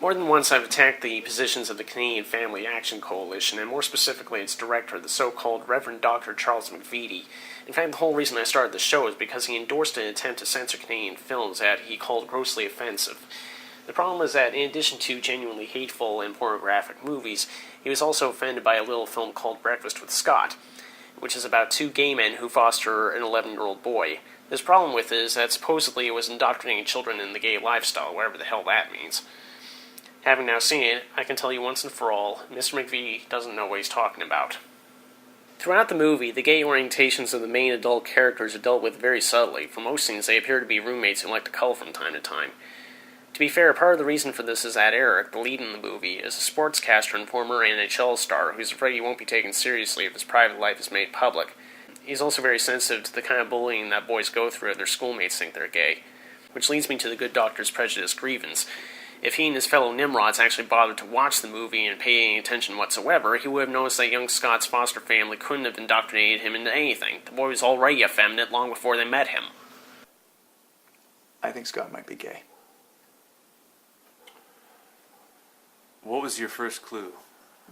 More than once I've attacked the positions of the Canadian Family Action Coalition, and more specifically its director, the so-called Reverend Dr. Charles McVety. In fact, the whole reason I started the show is because he endorsed an attempt to censor Canadian films that he called grossly offensive. The problem is that, in addition to genuinely hateful and pornographic movies, he was also offended by a little film called Breakfast with Scot, which is about two gay men who foster an 11-year-old boy. His problem with it is that supposedly it was indoctrinating children in the gay lifestyle, whatever the hell that means. Having now seen it, I can tell you once and for all, Mr. McVety doesn't know what he's talking about. Throughout the movie, the gay orientations of the main adult characters are dealt with very subtly. For most scenes, they appear to be roommates who like to cull from time to time. To be fair, part of the reason for this is that Eric, the lead in the movie, is a sportscaster and former NHL star who's afraid he won't be taken seriously if his private life is made public. He's also very sensitive to the kind of bullying that boys go through if their schoolmates think they're gay. Which leads me to the good doctor's prejudice grievance. If he and his fellow Nimrods actually bothered to watch the movie and pay any attention whatsoever, he would have noticed that young Scot's foster family couldn't have indoctrinated him into anything. The boy was already effeminate long before they met him. I think Scot might be gay. What was your first clue?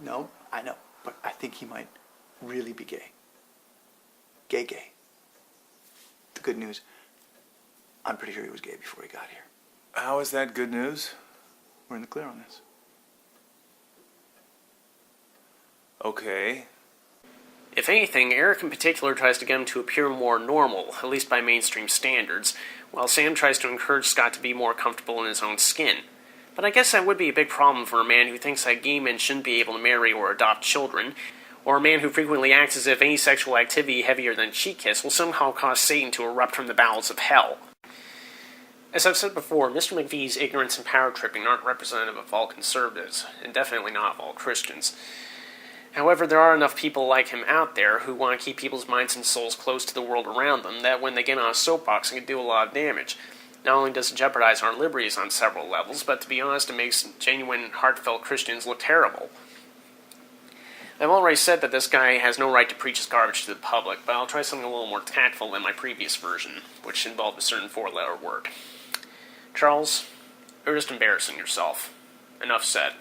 No, I know, but I think he might really be gay. Gay. The good news, I'm pretty sure he was gay before he got here. How is that good news? We're in the clear on this. Okay. If anything, Eric in particular tries to get him to appear more normal, at least by mainstream standards, while Sam tries to encourage Scot to be more comfortable in his own skin. But I guess that would be a big problem for a man who thinks that gay men shouldn't be able to marry or adopt children, or a man who frequently acts as if any sexual activity heavier than a cheek kiss will somehow cause Satan to erupt from the bowels of hell. As I've said before, Mr. McVety's ignorance and power-tripping aren't representative of all conservatives, and definitely not of all Christians. However, there are enough people like him out there who want to keep people's minds and souls close to the world around them that when they get on a soapbox, it can do a lot of damage. Not only does it jeopardize our liberties on several levels, but to be honest, it makes genuine, heartfelt Christians look terrible. I've already said that this guy has no right to preach his garbage to the public, but I'll try something a little more tactful than my previous version, which involved a certain four-letter word. Charles, you're just embarrassing yourself. Enough said.